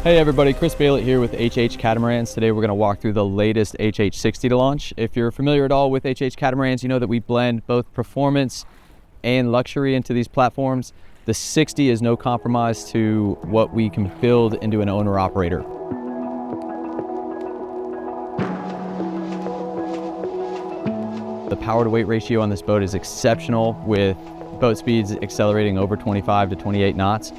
Hey everybody, Chris Bailet here with HH Catamarans. Today we're going to walk through the latest HH60 to launch. If you're familiar at all with HH Catamarans, you know that we blend both performance and luxury into these platforms. The 60 is no compromise to what we can build into an owner-operator. The power to weight ratio on this boat is exceptional, with boat speeds accelerating over 25 to 28 knots.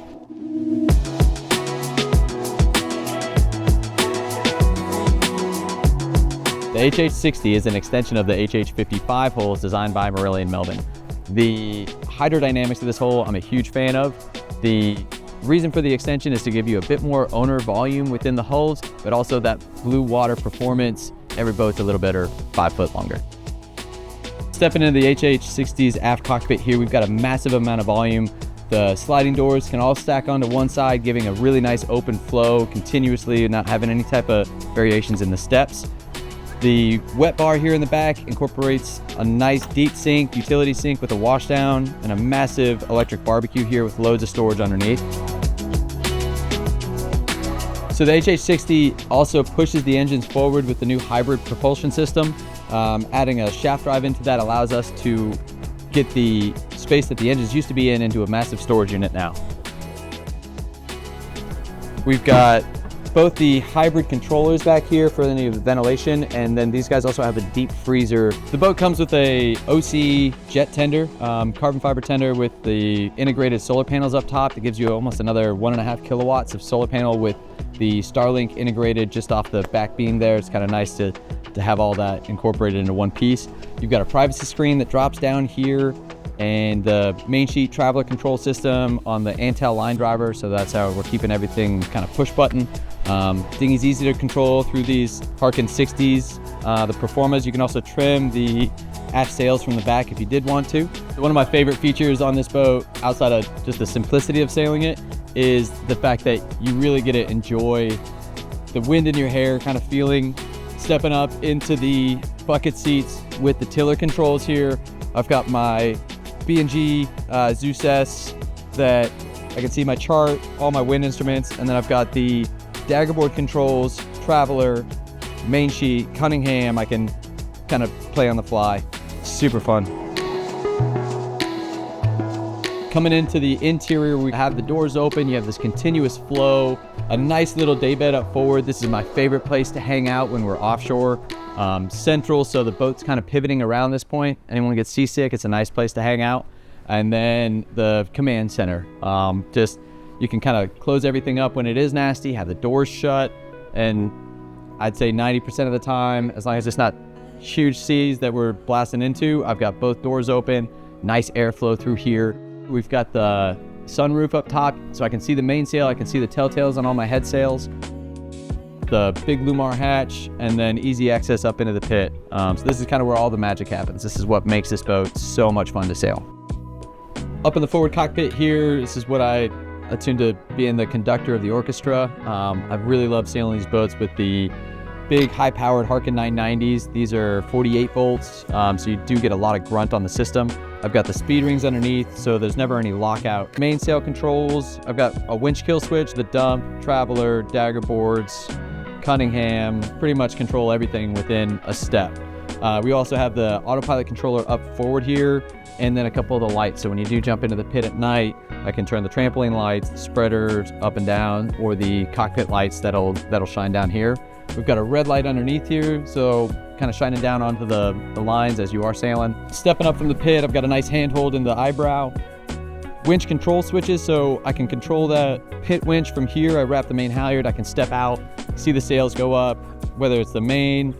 The HH60 is an extension of the HH55 hulls designed by Morelli and Melvin. The hydrodynamics of this hull I'm a huge fan of. The reason for the extension is to give you a bit more owner volume within the hulls, but also that blue water performance. Every boat's a little better, 5 foot longer. Stepping into the HH60's aft cockpit here, we've got a massive amount of volume. The sliding doors can all stack onto one side, giving a really nice open flow continuously and not having any type of variations in the steps. The wet bar here in the back incorporates a nice deep sink, utility sink with a washdown, and a massive electric barbecue here with loads of storage underneath. So the HH60 also pushes the engines forward with the new hybrid propulsion system. Adding a shaft drive into that allows us to get the space that the engines used to be in into a massive storage unit now. We've got both the hybrid controllers back here for any of the ventilation, and then these guys also have a deep freezer. The boat comes with a OC jet tender, carbon fiber tender with the integrated solar panels up top. That gives you almost another 1.5 kilowatts of solar panel with the Starlink integrated just off the back beam there. It's kind of nice to have all that incorporated into one piece. You've got a privacy screen that drops down here, and the main sheet traveler control system on the Antel line driver, so that's how we're keeping everything kind of push button. Dinghy's easy to control through these Harkin 60s. The Performas, you can also trim the aft sails from the back if you did want to. One of my favorite features on this boat, outside of just the simplicity of sailing it, is the fact that you really get to enjoy the wind in your hair kind of feeling, stepping up into the bucket seats with the tiller controls here. I've got my B&G Zeus S that I can see my chart, all my wind instruments, and then I've got the daggerboard controls, traveler, main sheet, Cunningham. I can kind of play on the fly. Super fun. Coming into the interior, we have the doors open. You have this continuous flow, a nice little daybed up forward. This is my favorite place to hang out when we're offshore. Central, so the boat's kind of pivoting around this point. Anyone gets seasick, it's a nice place to hang out. And then the command center. You can kind of close everything up when it is nasty, have the doors shut, and I'd say 90% of the time, as long as it's not huge seas that we're blasting into, I've got both doors open, nice airflow through here. We've got the sunroof up top, so I can see the mainsail, I can see the telltales on all my head sails, the big Lumar hatch, and then easy access up into the pit. So this is kind of where all the magic happens. This is what makes this boat so much fun to sail. Up in the forward cockpit here, this is what I attuned to being the conductor of the orchestra. I've really loved sailing these boats with the big high-powered Harkin 990s. These are 48 volts, so you do get a lot of grunt on the system. I've got the speed rings underneath, so there's never any lockout. Mainsail controls, I've got a winch kill switch, the dump, traveler, dagger boards, Cunningham, pretty much control everything within a step. We also have the autopilot controller up forward here, and then a couple of the lights. So when you do jump into the pit at night, I can turn the trampoline lights, the spreaders up and down, or the cockpit lights that'll shine down here. We've got a red light underneath here, so kind of shining down onto the lines as you are sailing. Stepping up from the pit, I've got a nice handhold in the eyebrow. Winch control switches, so I can control that pit winch from here. I wrap the main halyard, I can step out, see the sails go up, whether it's the main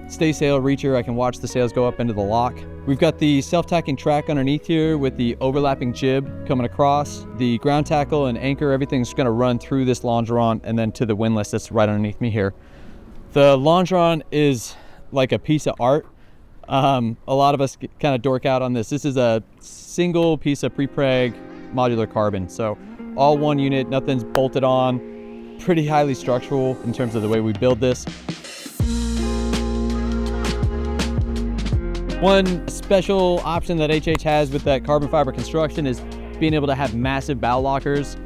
stay sail reacher, I can watch the sails go up into the lock. We've got the self-tacking track underneath here with the overlapping jib coming across. The ground tackle and anchor, everything's gonna run through this longeron and then to the windlass that's right underneath me here. The longeron is like a piece of art. A lot of us kind of dork out on this. This is a single piece of pre-preg modular carbon. So all one unit, nothing's bolted on. Pretty highly structural in terms of the way we build this. One special option that HH has with that carbon fiber construction is being able to have massive bow lockers.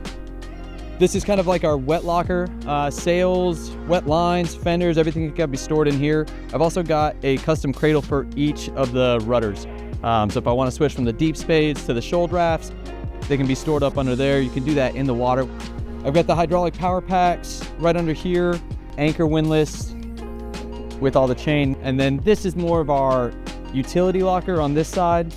This is kind of like our wet locker, sails, wet lines, fenders, everything can be stored in here. I've also got a custom cradle for each of the rudders. So if I want to switch from the deep spades to the shoal drafts, they can be stored up under there. You can do that in the water. I've got the hydraulic power packs right under here, anchor windlass with all the chain. And then this is more of our utility locker on this side.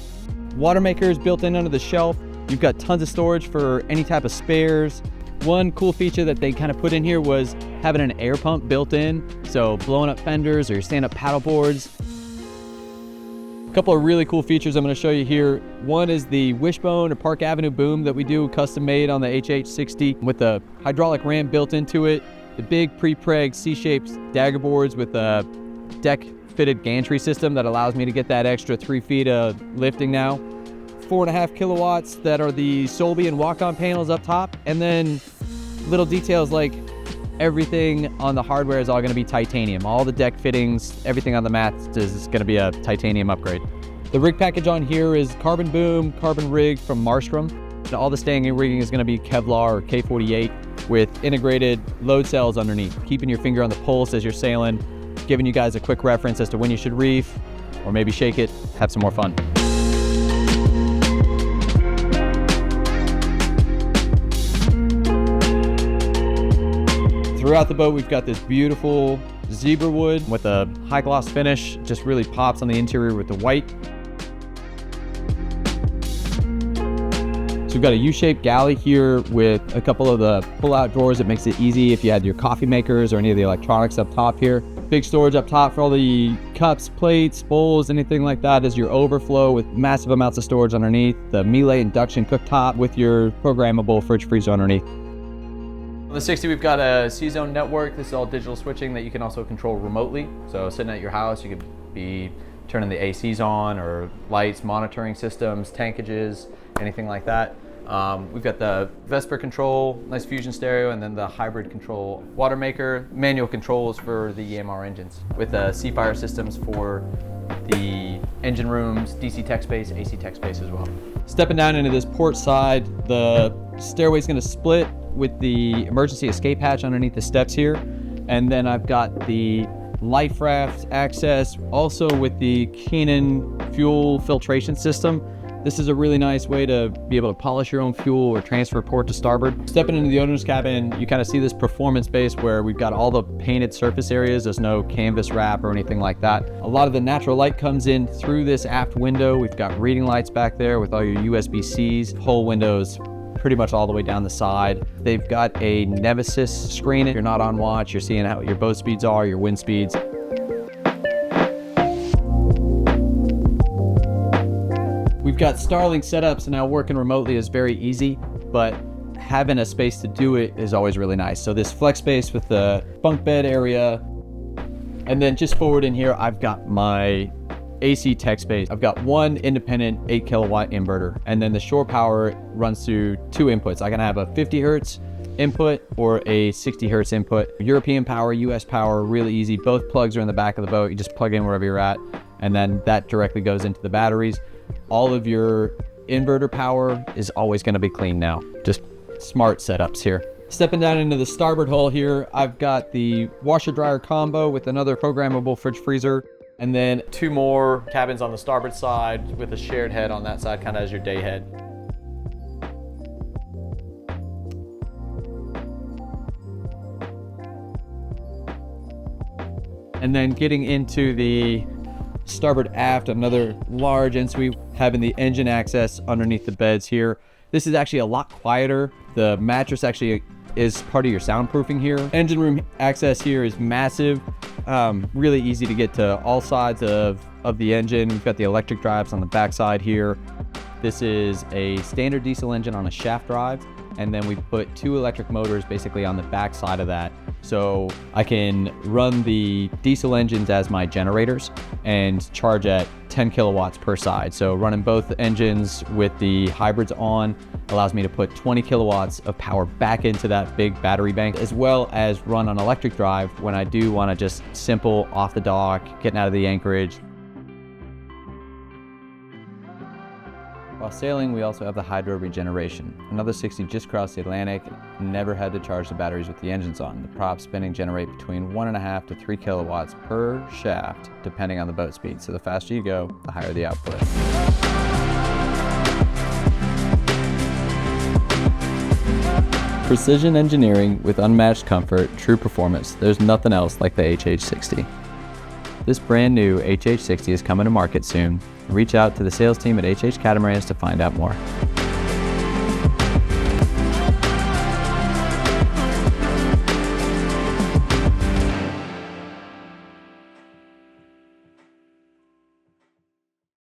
Water maker is built in under the shelf. You've got tons of storage for any type of spares. One cool feature that they kind of put in here was having an air pump built in. So blowing up fenders or your stand-up paddle boards. A couple of really cool features I'm going to show you here. One is the wishbone or Park Avenue boom that we do custom made on the HH60 with the hydraulic ram built into it. The big pre-preg C-shaped dagger boards with a deck fitted gantry system that allows me to get that extra 3 feet of lifting now. 4.5 kilowatts that are the Solby and walk-on panels up top, and then little details like everything on the hardware is all going to be titanium. All the deck fittings, everything on the mats is going to be a titanium upgrade. The rig package on here is carbon boom, carbon rig from Marstrom. And all the staying and rigging is going to be Kevlar or K48 with integrated load cells underneath, keeping your finger on the pulse as you're sailing, giving you guys a quick reference as to when you should reef or maybe shake it, have some more fun. Throughout the boat, we've got this beautiful zebra wood with a high gloss finish. Just really pops on the interior with the white. So we've got a U-shaped galley here with a couple of the pull-out drawers that makes it easy if you had your coffee makers or any of the electronics up top here. Big storage up top for all the cups, plates, bowls, anything like that is your overflow with massive amounts of storage underneath. The Miele induction cooktop with your programmable fridge freezer underneath. On the 60, we've got a C-Zone network. This is all digital switching that you can also control remotely. So sitting at your house, you could be turning the ACs on or lights, monitoring systems, tankages, anything like that. We've got the Vesper control, nice fusion stereo, and then the hybrid control water maker, manual controls for the EMR engines with C-Fire systems for the engine rooms, DC tech space, AC tech space as well. Stepping down into this port side, the stairway is going to split with the emergency escape hatch underneath the steps here. And then I've got the life raft access also with the Canon fuel filtration system. This is a really nice way to be able to polish your own fuel or transfer port to starboard. Stepping into the owner's cabin, you kind of see this performance base where we've got all the painted surface areas. There's no canvas wrap or anything like that. A lot of the natural light comes in through this aft window. We've got reading lights back there with all your USB-Cs, whole windows pretty much all the way down the side. They've got a Nemesis screen. If you're not on watch, you're seeing how your boat speeds are, your wind speeds. We've got Starlink setups, and now working remotely is very easy, but having a space to do it is always really nice. So this flex space with the bunk bed area, and then just forward in here, I've got my AC tech space. I've got one independent 8 kilowatt inverter, and then the shore power runs through 2 inputs. I can have a 50 hertz input or a 60 hertz input. European power, US power, really easy. Both plugs are in the back of the boat. You just plug in wherever you're at, and then that directly goes into the batteries. All of your inverter power is always going to be clean now. Just smart setups here. Stepping down into the starboard hull here, I've got the washer dryer combo with another programmable fridge freezer, and then 2 more cabins on the starboard side with a shared head on that side, kind of as your day head. And then getting into the starboard aft, another large en-suite, having the engine access underneath the beds here. This is actually a lot quieter. The mattress actually is part of your soundproofing here. Engine room access here is massive. Really easy to get to all sides of the engine. We've got the electric drives on the backside here. This is a standard diesel engine on a shaft drive, and then we put 2 electric motors basically on the back side of that. So I can run the diesel engines as my generators and charge at 10 kilowatts per side. So running both engines with the hybrids on allows me to put 20 kilowatts of power back into that big battery bank, as well as run on electric drive when I do want to just simple off the dock, getting out of the anchorage. While sailing, we also have the hydro regeneration. Another 60 just crossed the Atlantic, never had to charge the batteries with the engines on. The props spinning generate between 1.5 to 3 kilowatts per shaft, depending on the boat speed. So the faster you go, the higher the output. Precision engineering with unmatched comfort, true performance. There's nothing else like the HH60. This brand new HH60 is coming to market soon. Reach out to the sales team at HH Catamarans to find out more.